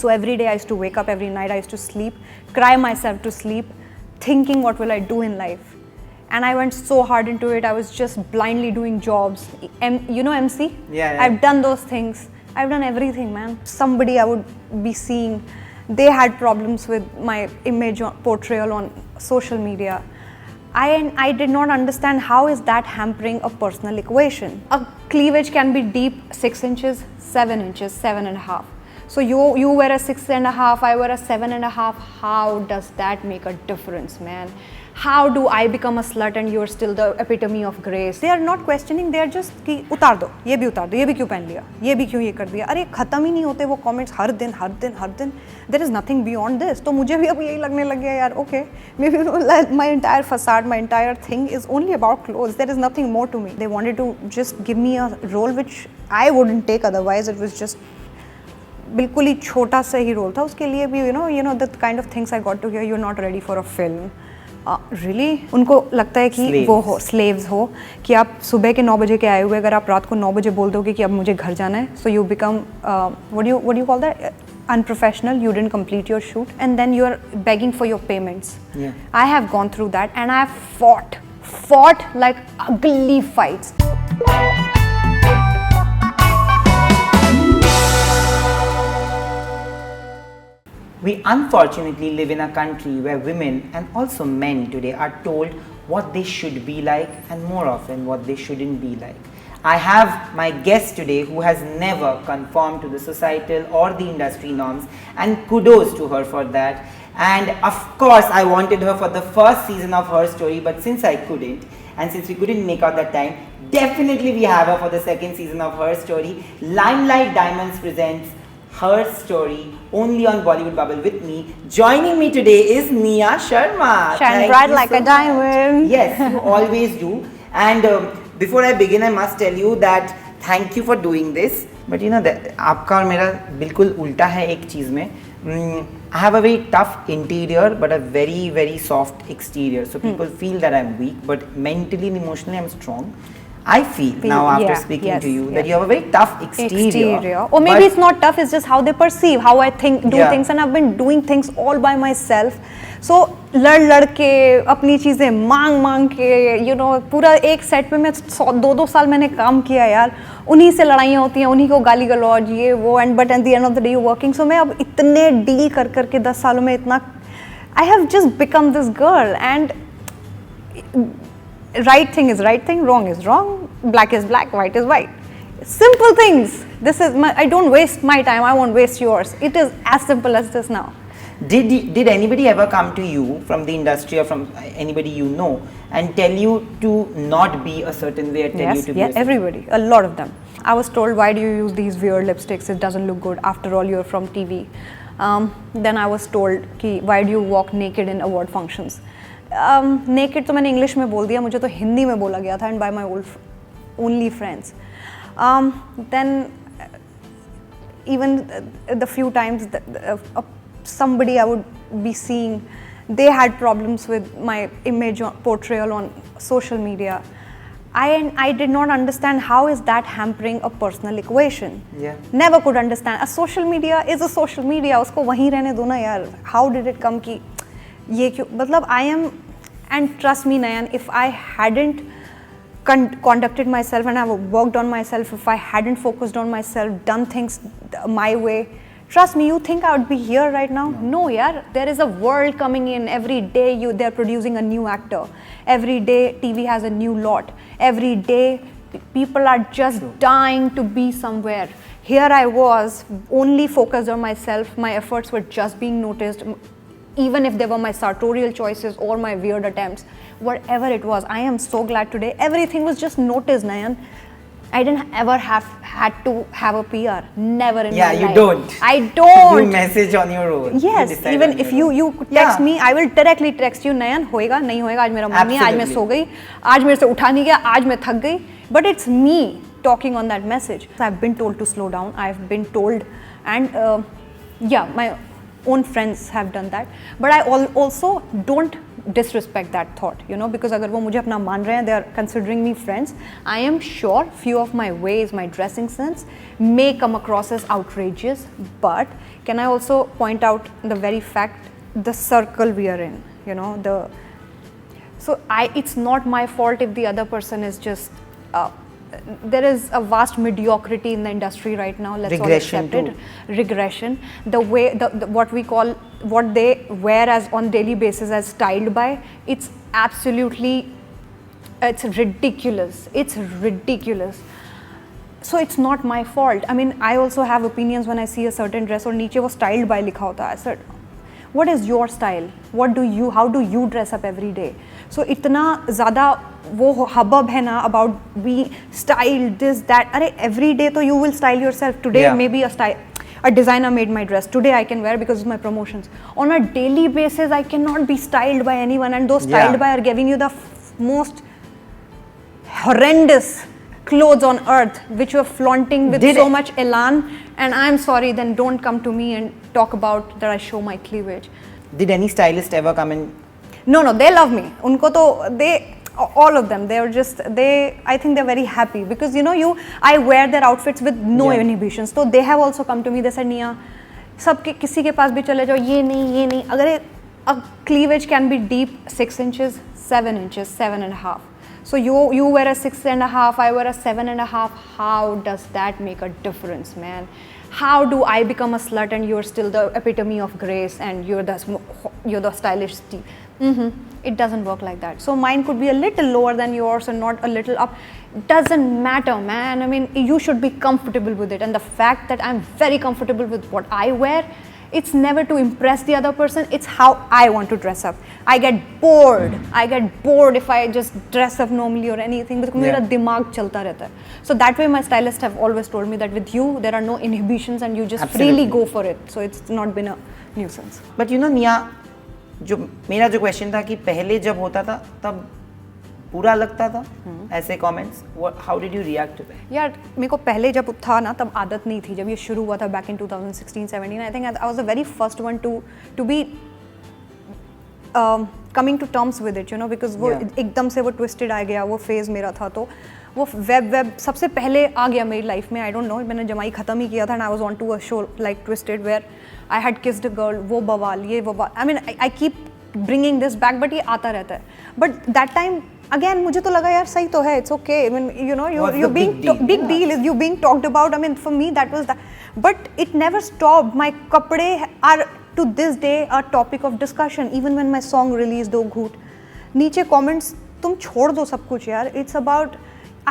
So every day I used to wake up, every night I used to sleep, cry myself to sleep, thinking what will I do in life. And I went so hard into it. I was just blindly doing jobs. You know MC? Yeah. I've done those things. I've done everything, man. Somebody I would be seeing, they had problems with my image portrayal on social media. I did not understand how is that hampering a personal equation. A cleavage can be deep 6 inches, 7 inches, 7.5. So you wear a 6.5, I wear a 7.5. How does that make a difference, man? How do I become a slut and you're still the epitome of grace? They are not questioning, they are just कि उतार दो, ये भी उतार दो, ये भी क्यों पहन लिया, ये भी क्यों ये कर दिया, अरे खत्म ही नहीं होते वो comments हर दिन. There is nothing beyond this. तो मुझे भी अब यही लगने लग गया यार, okay, maybe my entire facade, my entire thing is only about clothes. There is nothing more to me. They wanted to just give me a role which I wouldn't take otherwise. It was just बिल्कुल ही छोटा सा ही role था उसके लिए भी. You know the kind of things I got to hear, you're not ready for a film. Really? उनको लगता है कि वो हो slaves हो कि आप सुबह के 9 बजे के आए हुए अगर आप रात को 9 बजे बोल दोगे कि अब मुझे घर जाना है, so you become what do you call that, unprofessional. You didn't complete your shoot and then you are begging for your payments. Yeah. I have gone through that and I have fought like ugly fights. We unfortunately live in a country where women and also men today are told what they should be like and more often what they shouldn't be like. I have my guest today who has never conformed to the societal or the industry norms, and kudos to her for that. And of course I wanted her for the first season of Her Story, but since I couldn't and since we couldn't make out that time, definitely we have her for the second season of Her Story. Limelight Diamonds presents Her Story only on Bollywood Bubble. With me, joining me today is Nia Sharma. Shine bright like a diamond. Yes, you always do. And before I begin, I must tell you that thank you for doing this. But you know that आपका और मेरा बिल्कुल उल्टा है एक चीज़ में. I have a very tough interior but a very soft exterior. So people feel that I'm weak, but mentally and emotionally I'm strong. I feel now after speaking to you that you have a very tough exterior. Or maybe it's not tough, it's just how they perceive, how I think, do things, and I've been doing things all by myself. So लड़ के अपनी चीज़ें मांग के, you know, पूरा एक set पे मैं 2 साल मैंने काम किया यार, उन्हीं से लड़ाइयाँ होती हैं, उन्हीं को गाली गलौज ये वो, and but at the end of the day you're working. So मैं अब इतने डील कर के 10 सालों में इतना, I have just become this girl, and right thing is right thing, wrong is wrong, black is black, white is white. Simple things. This is I don't waste my time, I won't waste yours. It is as simple as this now. Did anybody ever come to you from the industry or from anybody you know and tell you to not be a certain way, or tell you to be a certain way? Everybody, a lot of them. I was told, why do you use these weird lipsticks, it doesn't look good, after all you're from TV. Then I was told कि why do you walk naked in award functions. Naked तो मैंने English में बोल दिया, मुझे तो हिंदी में बोला गया था, and by my only friends. Then even the few times somebody I would be seeing, they had problems with my image portrayal on social media. I did not understand how is that hampering a personal equation. Yeah. Never could understand. A social media is a social media, उसको वहीं रहने दो ना यार. How did it come कि ये क्यों, मतलब I am, and trust me Nayan, if I hadn't conducted myself and I worked on myself, if I hadn't focused on myself, done things my way, trust me, you think I would be here right now? No yaar, there is a world coming in every day. They're producing a new actor. Every day TV has a new lot. Every day people are just dying to be somewhere. Here I was, only focused on myself. My efforts were just being noticed. Even if they were my sartorial choices or my weird attempts, whatever it was, I am so glad today. Everything was just noticed, Nayan. I didn't ever had to have a PR. Never in my life. Yeah, you don't. I don't. You message on your own. Yes, even if you text me, I will directly text you, Nayan, होएगा नहीं होएगा, आज मेरा मन नहीं, आज मैं सो गई, आज मेरे से उठा नहीं गया, आज मैं थक गई. But it's me talking on that message. I've been told to slow down. I've been told, and my own friends have done that. But I also don't disrespect that thought, you know, because अगर वो मुझे अपना मान रहे हैं, they are considering me friends. I am sure few of my ways, my dressing sense may come across as outrageous, but can I also point out the very fact, the circle we are in, you know, so it's not my fault if the other person is just there is a vast mediocrity in the industry right now. Let's Regression all accept it. Regression. The way what we call, what they wear as on daily basis as styled by, it's absolutely, it's ridiculous. It's ridiculous. So it's not my fault. I mean, I also have opinions when I see a certain dress और नीचे वो styled by लिखा होता है. I said, what is your style? How do you dress up every day? So इतना ज़्यादा वो hubbub है ना about being styled, this, that. अरे every day तो you will style yourself. Today maybe a designer made my dress. Today I can wear because of my promotions. On a daily basis, I cannot be styled by anyone, and those styled by are giving you the most horrendous clothes on earth, which you're flaunting with so much elan. And I'm sorry, then don't come to me and talk about that I show my cleavage. Did any stylist ever come and? No, they love me. Unko to, all of them, I think they're very happy because, you know, I wear their outfits with no inhibitions. So they have also come to me. They said, Nia, सबके किसी के पास भी चले जाओ, ये नहीं. अगर a cleavage can be deep 6 inches, 7 inches, 7.5. So you wear a 6.5, I wear a 7.5. How does that make a difference, man? How do I become a slut and you're still the epitome of grace and you're the stylish Steve? It doesn't work like that. So mine could be a little lower than yours and not a little up. Doesn't matter, man. I mean, you should be comfortable with it. And the fact that I'm very comfortable with what I wear, it's never to impress the other person. It's how I want to dress up. I get bored. If I just dress up normally or anything because मेरा दिमाग चलता रहता है. So that way my stylists have always told me that with you there are no inhibitions and you just freely go for it. So it's not been a nuisance. But you know, Nia, मेरा जो question था कि पहले जब होता था तब बुरा लगता था ऐसे comments, how did you react to that? यार मेरे को पहले जब था ना तब आदत नहीं थी. जब ये शुरू हुआ था back in 2016-17, I think I was the very first one to be coming to terms with it, you know, because वो एकदम से वो ट्विस्टेड आ गया, वो फेज मेरा था. तो वो वेब सबसे पहले आ गया मेरी लाइफ में. आई डोंट नो, मैंने जमाई ख़त्म ही किया था and I was on to a show like Twisted where I had kissed a girl. वो बवाल, ये बवाल, I mean I keep bringing this back, but ये आता रहता है. बट दैट टाइम अगेन मुझे तो लगा यार सही तो है, it's okay. I mean you know you being big deal is you being talked about. I mean for me that was that, but it never stopped. My कपड़े are to this day a topic of discussion. Even when my song released, Do Ghoot, नीचे comments तुम छोड़ दो सब कुछ यार. It's about,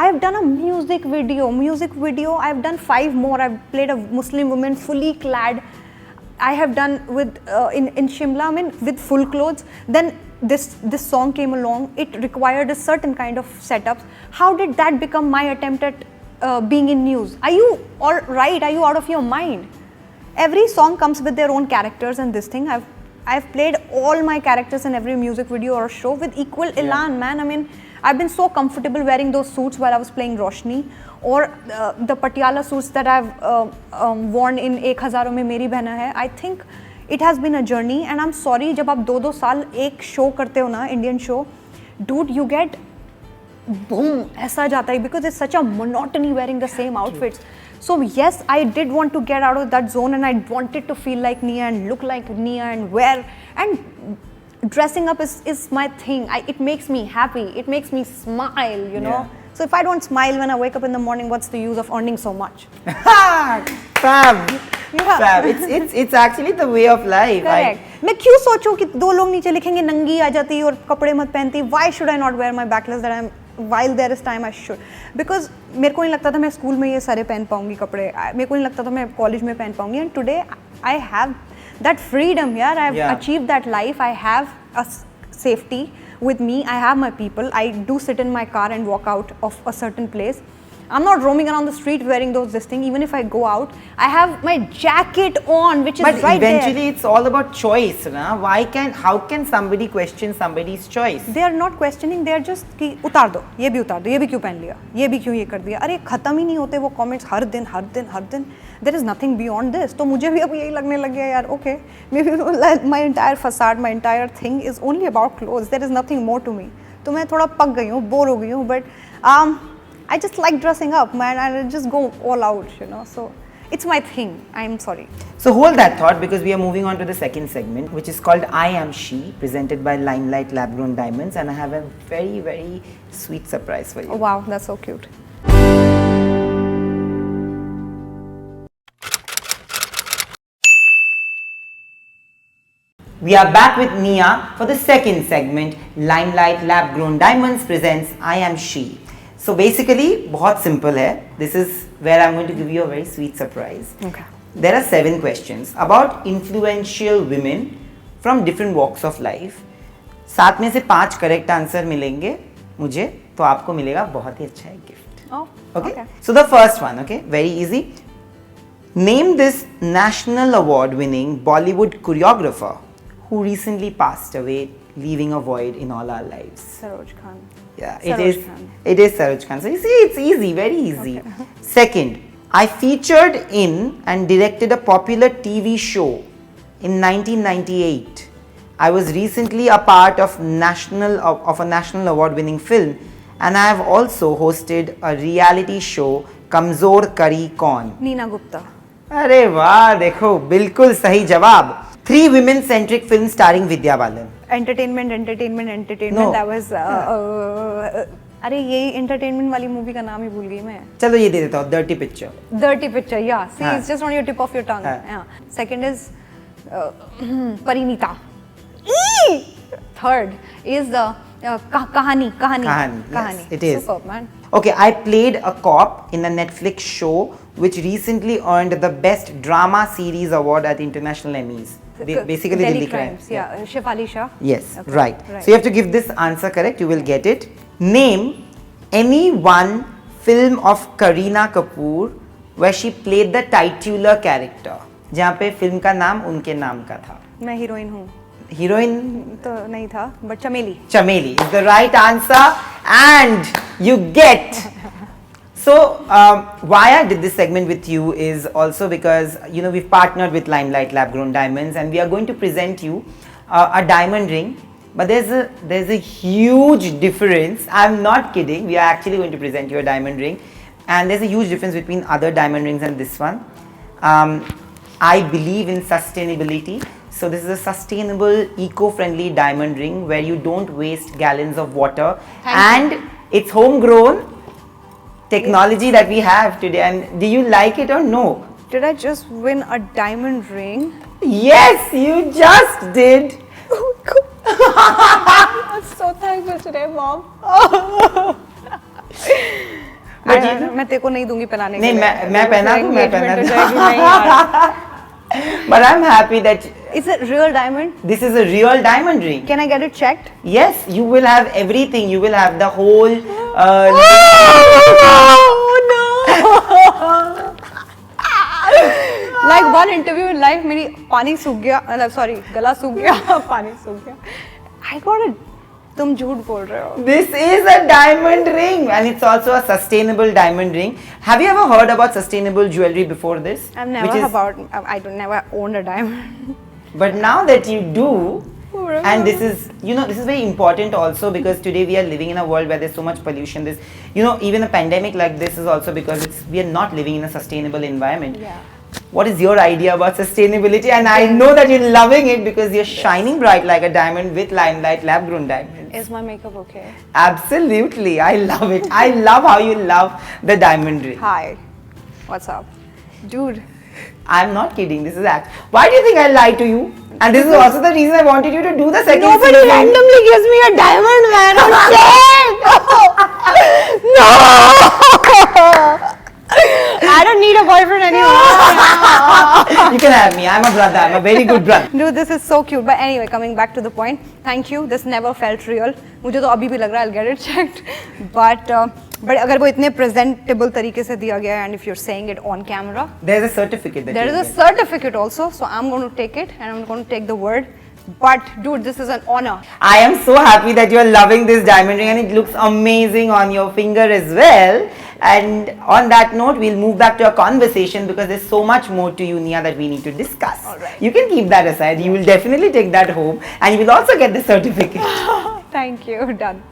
I have done a music video. I have done 5 more. I've played a Muslim woman fully clad. I have done with in Shimla, I mean with full clothes. Then this song came along. It required a certain kind of setups. How did that become my attempt at being in news? Are you all right? Are you out of your mind? Every song comes with their own characters, and this thing I've played all my characters in every music video or show with equal elan, man. I mean, I've been so comfortable wearing those suits while I was playing Roshni, or the Patiala suits that I've worn in Ek Hazaron Mein Meri Behna Hai. I think it has been a journey, and I'm sorry, जब आप 2-2 साल एक show करते हो ना, Indian show, dude, you get boom, ऐसा जाता है because it's such a monotony wearing the same outfits. So yes, I did want to get out of that zone, and I wanted to feel like Nia and look like Nia and wear, and dressing up is my thing. It makes me happy. It makes me smile, you know. So if I don't smile when I wake up in the morning, what's the use of earning so much? Fab. It's actually the way of life. Correct. मैं क्यों सोचूं कि 2 लोग नीचे लिखेंगे नंगी आ जाती और कपड़े मत पहनती. Why should I not wear my backless that I'm while there is time I should? Because मेरे को नहीं लगता था मैं स्कूल में ये सारे पहन पाऊंगी कपड़े. मेरे को नहीं लगता था मैं कॉलेज में पहन पाऊंगी. And today I have that freedom here. I have achieved that life. I have a safety with me. I have my people. I do sit in my car and walk out of a certain place. I'm not roaming around the street wearing this thing. Even if I go out, I have my jacket on, which is right there. But eventually it's all about choice, na? How can somebody question somebody's choice? They are not questioning. They are just कि उतार दो, ये भी क्यों पहन लिया, ये भी क्यों ये कर दिया. अरे खत्म ही नहीं होते वो comments हर दिन. there is nothing beyond this. तो मुझे भी अब यही लगने लग गया यार, okay, maybe my entire facade, my entire thing is only about clothes. There is nothing more to me. तो मैं थोड़ा पक गई हूँ, बोर हो गई हूँ, but I just like dressing up, man, and I just go all out, you know. So it's my thing. I'm sorry. So hold that thought, because we are moving on to the second segment, which is called I Am She, presented by Limelight Lab Grown Diamonds, and I have a very, very sweet surprise for you. Oh, wow, that's so cute. We are back with Nia for the second segment. Limelight Lab Grown Diamonds presents I Am She. So basically, बहुत simple है. This is where I'm going to give you a very sweet surprise. Okay. There are 7 questions about influential women from different walks of life. 7 में से 5 correct answer मिलेंगे मुझे, तो आपको मिलेगा बहुत ही अच्छा एक gift. Oh, okay. So the first one, okay, very easy. Name this national award winning Bollywood choreographer who recently passed away, leaving a void in all our lives. Saroj Khan. Yeah, Saroj Khan. It is Saroj Khan. So you see, it's easy, very easy. Okay. Second, I featured in and directed a popular TV show in 1998. I was recently a part of a national award-winning film, and I have also hosted a reality show, Kamzor Kari Kaun. Neena Gupta. अरे वाह, देखो बिल्कुल सही जवाब. 3 women-centric films starring Vidya Balan. Entertainment. No. That was. अरे यही entertainment वाली movie का नाम ही भूल गई मैं. चलो ये दे देता हूँ, Dirty Picture. Dirty Picture, yeah. See, हाँ. it's just on your tip of your tongue. हाँ. Yeah. Second is Parinita. Third is Kahani. Yes, it is. Superb, man. Okay, I played a cop in a Netflix show which recently earned the Best Drama Series Award at International Emmys. Basically, Delhi Crimes. Yeah, Shefali Shah. Yes, Okay, right. right. So you have to give this answer correct. You will get it. Name any one film of Kareena Kapoor where she played the titular character. जहाँ पे film का नाम उनके नाम का था. मैं heroine हूँ. Heroine तो नहीं था, but चमेली. Chameli is the right answer, and you get. So why I did this segment with you is also because we've partnered with Limelight Lab Grown Diamonds, and we are going to present you a diamond ring. But there's a huge difference. I'm not kidding. We are actually going to present you a diamond ring, and there's a huge difference between other diamond rings and this one. I believe in sustainability. So this is a sustainable, eco-friendly diamond ring where you don't waste gallons of water. Thank And it's homegrown technology that we have today. And do you like it or no? Did I just win a diamond ring? Yes, you just did. I'm so thankful today, Mom. मैं तेरे को नहीं दूंगी पहनाने के लिए. नहीं, मैं पहना दूँ, मैं पहना दूँ. नहीं यार. But I'm happy that Is it real diamond? this is a real diamond ring. Can I get it checked? Yes, you will have everything. You will have the whole. No. Like one interview in life, मेरी पानी सूख गया. Sorry, गला सूख गया. पानी सूख गया. I got it. तुम झूठ बोल रहे हो. This is a diamond ring, and it's also a sustainable diamond ring. Have you ever heard about sustainable jewelry before this? I've never owned a diamond. But now that you do, and this is very important also, because today we are living in a world where there's so much pollution. This, even a pandemic like this is also because we are not living in a sustainable environment. Yeah. What is your idea about sustainability? And I know that you're loving it because you're shining bright like a diamond with Limelight Lab Grown Diamonds. Is my makeup okay? Absolutely, I love it. I love how you love the diamond ring. Hi. What's up? Dude. I'm not kidding. This is why do you think I lied to you? And this is also the reason I wanted you to do the second Nobody segment. randomly gives me a diamond, man. I'm scared. No. I don't need a boyfriend anymore. You can have me. I'm a brother. I'm a very good brother. Dude, this is so cute. But anyway, coming back to the point. Thank you. This never felt real. मुझे तो अभी भी लग रहा है I'll get it checked. But अगर वो इतने presentable तरीके से दिया गया है, and if you're saying it on camera, There's a certificate that there you is a get. certificate also. So I'm going to take it and I'm going to take the word. But dude, this is an honor. I am so happy that you're loving this diamond ring, and it looks amazing on your finger as well. And on that note, we'll move back to our conversation because there's so much more to you, Nia, that we need to discuss. All right. You can keep that aside. You will definitely take that home and you will also get the certificate. Thank you. Done.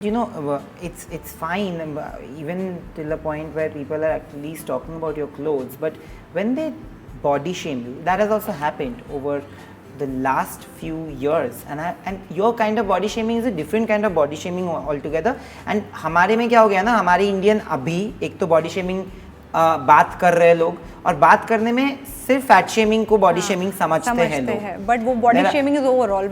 You know, it's fine, even till a point where people are at least talking about your clothes. But when they body shame you, that has also happened over the last few years. And your kind of body shaming is a different kind of body shaming altogether. And हमारे में क्या हो गया ना, हमारे Indian अभी एक तो बॉडी शेमिंग बात कर रहे हैं लोग, और बात करने में सिर्फ फैट शेमिंग को बॉडी शेमिंग समझते हैं लोग. बट वो body shaming is overall,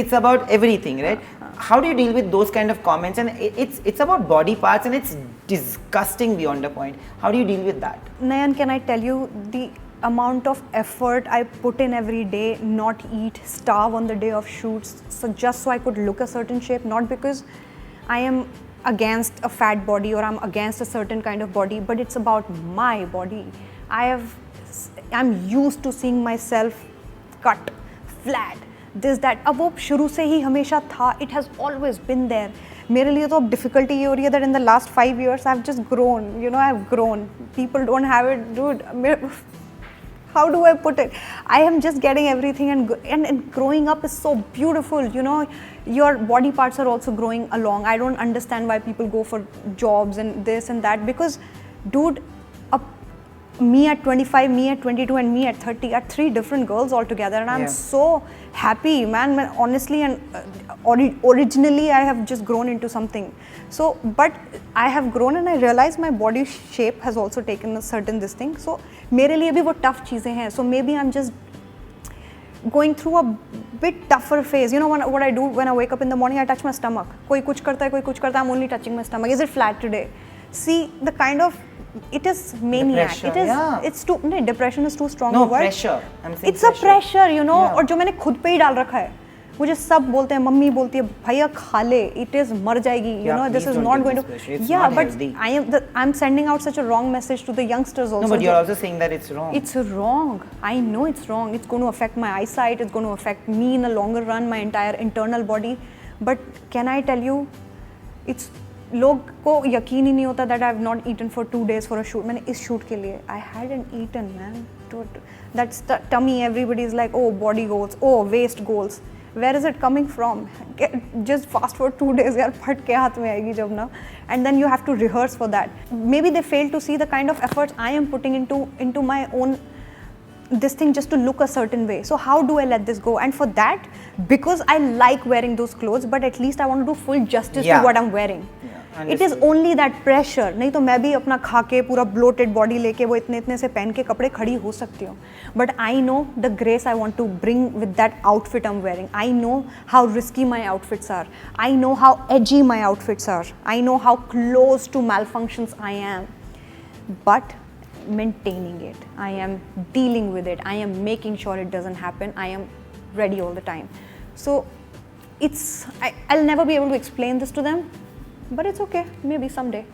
it's about everything, right? How do you deal with those kind of comments? And it's about body parts and it's disgusting beyond a point. How do you deal with that? Nayan, can I tell you the amount of effort I put in every day, not eat, starve on the day of shoots, so just so I could look a certain shape, not because I am against a fat body or I'm against a certain kind of body, but it's about my body. I'm used to seeing myself cut, flat, this that. अब वो शुरू से ही हमेशा था. It has always been there. मेरे लिए तो अब difficulty ये हो रही है that in the last 5 years I've just grown. You know, I've grown. People don't have it, dude. How do I put it? I am just getting everything, and growing up is so beautiful. You know, your body parts are also growing along. I don't understand why people go for jobs and this and that, because, dude, me at 25, me at 22 and me at 30 are 3 different girls altogether, and I'm so happy, man. Honestly, and originally I have just grown into something. So, but I have grown and I realize my body shape has also taken a certain this thing. So, मेरे लिए भी वो tough चीज़ें हैं. So maybe I'm just going through a bit tougher phase. You know what I do when I wake up in the morning? I touch my stomach. कोई कुछ करता है, कोई कुछ करता है. I'm only touching my stomach. Is it flat today? See the kind of, it is maniac. Pressure, it is. Yeah. It's too. No, depression is too strong. No, a word. pressure. I'm saying it's pressure. A pressure, you know. Yeah. और जो मैंने खुद पे ही डाल रखा है. मुझे सब बोलते हैं, मम्मी बोलती है, भैया खा ले, it is मर जाएगी. You know, this is not going to. Yeah, but healthy. I'm sending out such a wrong message to the youngsters also. No, but you're also saying that it's wrong. It's wrong. I know it's wrong. It's going to affect my eyesight. It's going to affect me in the longer run, my entire internal body. But can I tell you, it's लोग को यकीन ही नहीं होता that I have not eaten for 2 days for a shoot. मैंने इस shoot के लिए I hadn't eaten, man. That's the tummy. Everybody is like, oh, body goals, oh, waist goals. Where is it coming from? Just fast for 2 days, यार फट के हाथ में आएगी जब ना. And then you have to rehearse for that. Maybe they fail to see the kind of efforts I am putting into my own this thing just to look a certain way. So how do I let this go? And for that, because I like wearing those clothes, but at least I want to do full justice to what I'm wearing. It is only that pressure. नहीं तो मैं भी अपना खा के पूरा bloated body लेके वो इतने से पहन के कपड़े खड़ी हो सकती हूँ. But I know the grace I want to bring with that outfit I'm wearing. I know how risky my outfits are. I know how edgy my outfits are. I know how close to malfunctions I am. But maintaining it, I am dealing with it, I am making sure it doesn't happen, I am ready all the time. So I'll never be able to explain this to them, but it's okay. Maybe someday,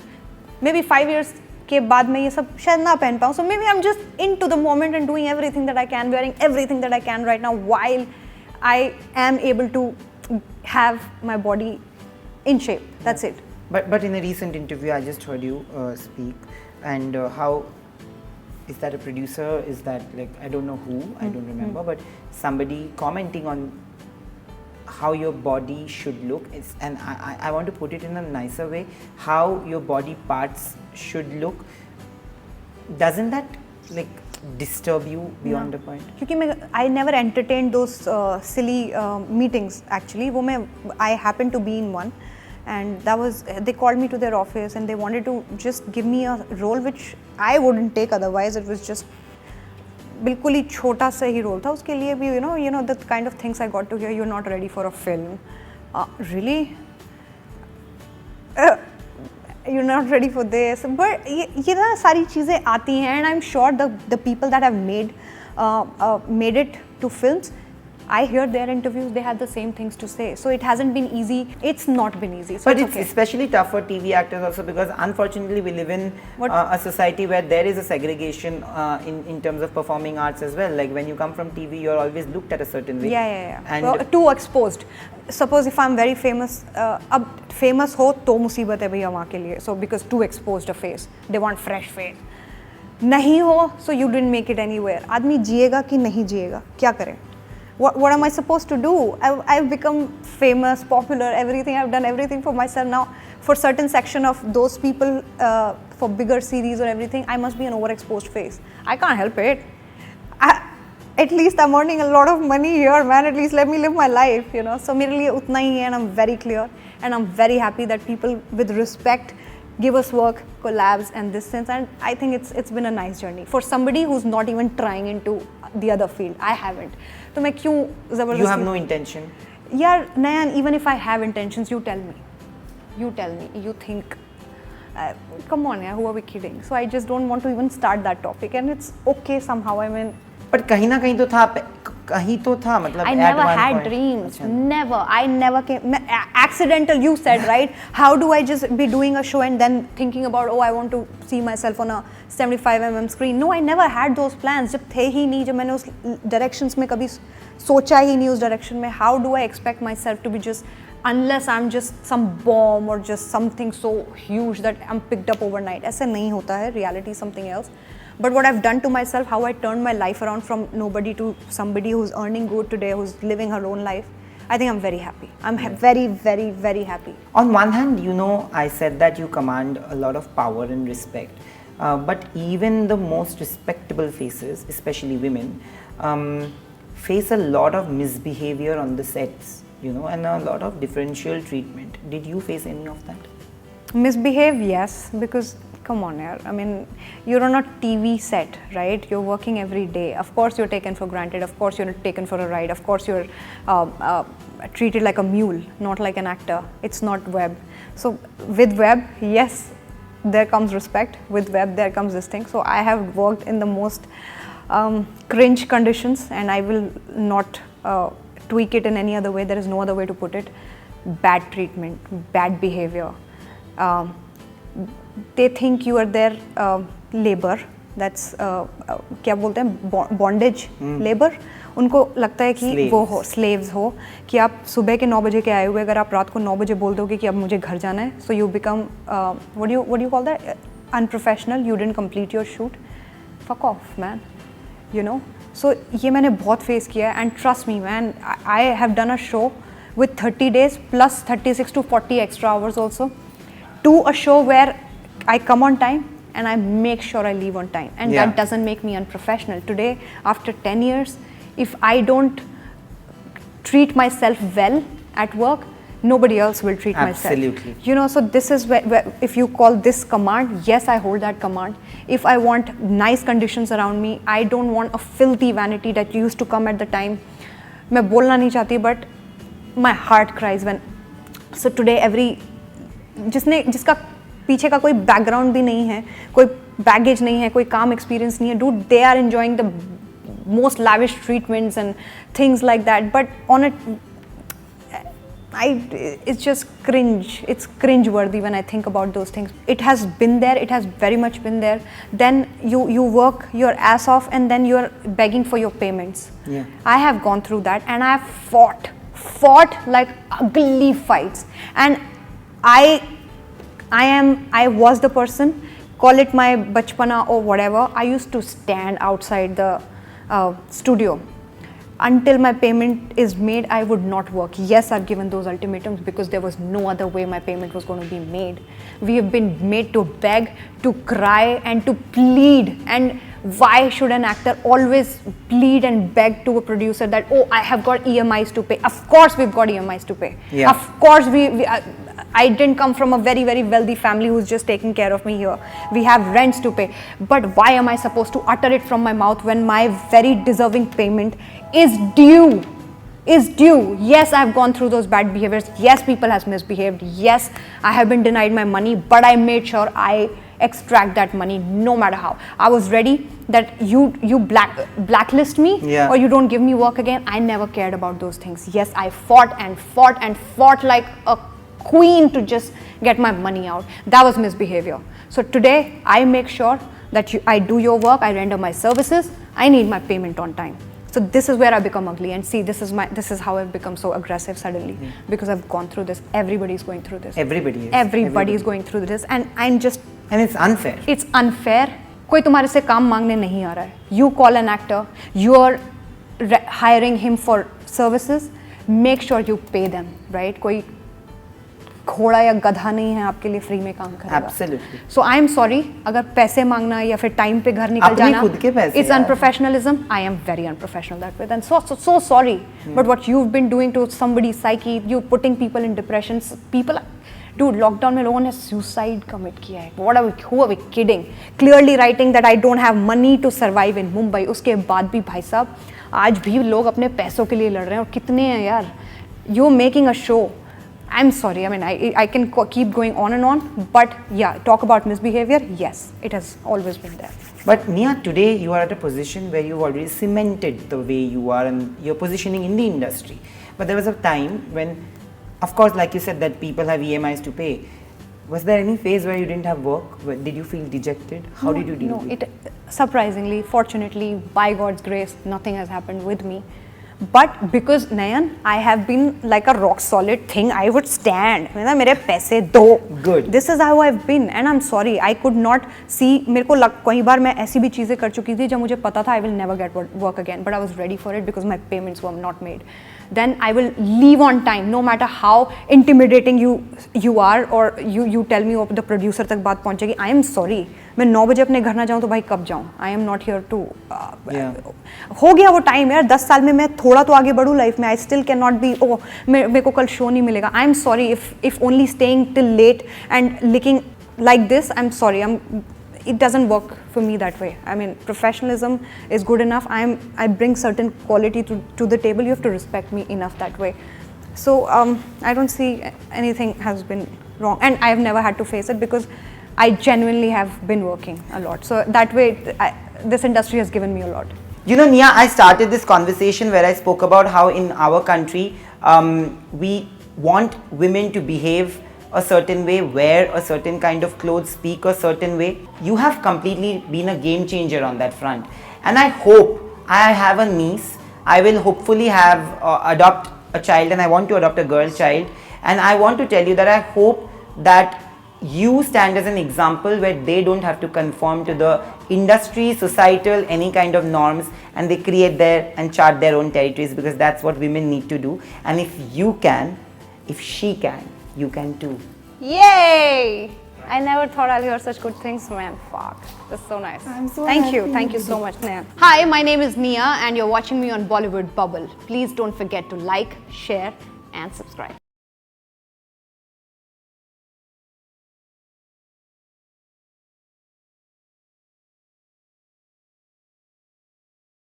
maybe 5 years के बाद मैं ये सब शायद ना पहन पाऊँ. So maybe I'm just into the moment and doing everything that I can, wearing everything that I can right now while I am able to have my body in shape. That's it. But in a recent interview, I just heard you speak, and how is that a producer? Is that like, I don't know who, I don't remember, but somebody commenting on how your body should look, and I want to put it in a nicer way, how your body parts should look. Doesn't that like disturb you beyond a point? क्योंकि I never entertained those silly meetings actually. I happened to be in one, and that was, they called me to their office and they wanted to just give me a role which I wouldn't take otherwise. It was just बिल्कुल ही छोटा सा ही role था. उसके लिए भी you know the kind of things I got to hear, you're not ready for a film. Really? You're not ready for this. But ये ना सारी चीज़ें आती हैं, and I'm sure the people that have made it to films, I hear their interviews, they had the same things to say. So it hasn't been easy. It's not been easy. So But it's okay. especially tough for TV actors also, because unfortunately we live in a society where there is a segregation in terms of performing arts as well. Like when you come from TV, you're always looked at a certain way. Yeah. And well, too exposed. Suppose if I'm very famous, अब famous हो तो मुसीबत है भैया वहाँ के लिए. So because too exposed a face, they want fresh face. नहीं हो, so you didn't make it anywhere. आदमी जिएगा कि नहीं जिएगा, क्या करें? What am I supposed to do? I've become famous, popular, everything. I've done everything for myself now. For certain section of those people, for bigger series or everything, I must be an overexposed face. I can't help it. At least I'm earning a lot of money here, man. At least let me live my life, you know. So मेरे लिए उतना ही है, and I'm very clear, and I'm very happy that people with respect give us work, collabs, and this sense. And I think it's been a nice journey for somebody who's not even trying into the other field. I haven't. तो मैं क्यों ज़बरदस्ती? You have no intention. यार Nayan, even if I have intentions, you tell me. You tell me. You think. Come on, yeah. Who are we kidding? So I just don't want to even start that topic, and it's okay somehow. I mean. But कहीं ना कहीं तो था मतलब. I never had dreams. Never. I never came. Accidental, you said, right? How do I just be doing a show and then thinking about, oh, I want to see myself on a 75mm screen? No, I never had those plans. जब थे ही नहीं, जब मैंने उस directions में कभी सोचा ही नहीं उस direction में. How do I expect myself to be just, unless I'm just some bomb or just something so huge that I'm picked up overnight? ऐसे नहीं होता है. Reality is something else. But what I've done to myself, how I turned my life around from nobody to somebody who's earning good today, who's living her own life, I think I'm very happy. I'm very, very, very happy. On one hand, you know, I said that you command a lot of power and respect. But even the most respectable faces, especially women, face a lot of misbehavior on the sets, you know, and a lot of differential treatment. Did you face any of that? Misbehave, yes, because come on, yaar. I mean, you're on a TV set, right? You're working every day. Of course, you're taken for granted. Of course, you're taken for a ride. Of course, you're treated like a mule, not like an actor. It's not web. So with web, yes, there comes respect. With web, there comes this thing. So I have worked in the most cringe conditions, and I will not tweak it in any other way. There is no other way to put it. Bad treatment, bad behavior. They think you are their labor. That's क्या बोलते हैं, bondage labor. उनको लगता है कि वो हो slaves हो, कि आप सुबह के 9 बजे के आए हुए, अगर आप रात को 9 बजे बोल दोगे कि अब मुझे घर जाना है, so you become what do you call that, unprofessional. You didn't complete your shoot. Fuck off, man. You know. So ये मैंने बहुत face किया है, and trust me, man, I have done a show with 30 days plus 36 to 40 extra hours also, to a show where I come on time and I make sure I leave on time, and that doesn't make me unprofessional. Today, after 10 years, if I don't treat myself well at work, nobody else will treat myself. Absolutely. You know, so this is where, if you call this command, yes, I hold that command. If I want nice conditions around me, I don't want a filthy vanity that used to come at the time. मैं बोलना नहीं चाहती, but my heart cries when. So today, जिसका पीछे का कोई background भी नहीं है, कोई बैगेज नहीं है, कोई काम एक्सपीरियंस नहीं है, dude, they are enjoying the most lavish treatments and things like that. But on it, it's just cringe. It's cringe-worthy when I think about those things. It has been there. It has very much been there. Then you work your ass off, and then you're begging for your payments. Yeah. I have gone through that, and I have fought like ugly fights. And I was the person, call it my bachpana or whatever. I used to stand outside the studio until my payment is made. I would not work. Yes, I've given those ultimatums because there was no other way my payment was going to be made. We have been made to beg, to cry, and to plead. And why should an actor always plead and beg to a producer that, oh, I have got EMIs to pay? Of course we've got EMIs to pay. Yeah. Of course I didn't come from a very, very wealthy family who's just taking care of me here. We have rents to pay. But why am I supposed to utter it from my mouth when my very deserving payment is due? Yes, I've gone through those bad behaviors. Yes, people have misbehaved. Yes, I have been denied my money, but I made sure I extract that money no matter how. I was ready that you blacklist me Yeah. or you don't give me work again. I never cared about those things. Yes, I fought and fought and fought like a queen to just get my money out. That was misbehavior. So today I make sure that I do your work, I render my services, I need my payment on time. So this is where I become ugly, and see, this is how I've become so aggressive suddenly, because I've gone through this. Everybody's going through this. Everybody is going through this, and I'm just. And it's unfair. It's unfair. कोई तुम्हारे से काम मांगने नहीं आ रहा है. You call an actor, you're hiring him for services. Make sure you pay them, right? कोई घोड़ा या गधा नहीं है आपके लिए फ्री में काम करेगा. Absolutely. So I am sorry, अगर पैसे मांगना या फिर टाइम पे घर निकल जाना, खुद के पैसे it's unprofessionalism. I am very unprofessional that way. And so sorry. But what you've been doing to somebody's psyche, you putting people in depressions. People, dude, lockdown में लोगों ने suicide commit किया है. Who are we kidding? Clearly writing that I don't have money to survive in Mumbai. उसके बाद भी भाई साहब आज भी लोग अपने पैसों के लिए लड़ रहे हैं, और कितने हैं यार. You're making a show. I'm sorry, I mean, I can keep going on, but yeah, talk about misbehavior, yes, it has always been there. But Nia, today you are at a position where you've already cemented the way you are and your positioning in the industry. But there was a time when, of course, like you said, that people have EMIs to pay. Was there any phase where you didn't have work? Did you feel dejected? How did you deal with it? Surprisingly, fortunately, by God's grace, nothing has happened with me. But because Nayan, I have been like a rock solid thing, I would stand. मेरे पैसे दो. Good. This is how I've been, and I'm sorry, I could not see. मेरे को कई बार मैं ऐसी भी चीजें कर चुकी थी जब मुझे पता था I will never get work again, but I was ready for it because my payments were not made. Then I will leave on time, no matter how intimidating you are, or you tell me the producer तक बात पहुंचेगी. I am sorry. मैं 9 बजे अपने घर ना जाऊँ तो भाई कब जाऊँ? I am not here to. हो गया वो टाइम यार. 10 साल में मैं थोड़ा तो आगे बढ़ूँ लाइफ में. I still cannot be. मेरे को कल शो नहीं मिलेगा. I am sorry if only staying till late and looking like this. I'm sorry. It doesn't work for me that way. I mean, professionalism is good enough. I bring certain quality to the table. You have to respect me enough that way. So I don't see anything has been wrong, and I have never had to face it because I genuinely have been working a lot. So that way, this industry has given me a lot. You know, Nia, I started this conversation where I spoke about how in our country, we want women to behave a certain way, wear a certain kind of clothes, speak a certain way. You have completely been a game changer on that front. And I hope, I have a niece, I will hopefully adopt a child, and I want to adopt a girl child. And I want to tell you that I hope that you stand as an example where they don't have to conform to the industry, societal, any kind of norms, and they create and chart their own territories, because that's what women need to do. And if you can, if she can, you can too. Yay! I never thought I'll hear such good things, man. Fuck. That's so nice. I'm so Thank happy. you. Thank you so much, Nayan. Hi, my name is Nia, and you're watching me on Bollywood Bubble. Please don't forget to like, share, and subscribe.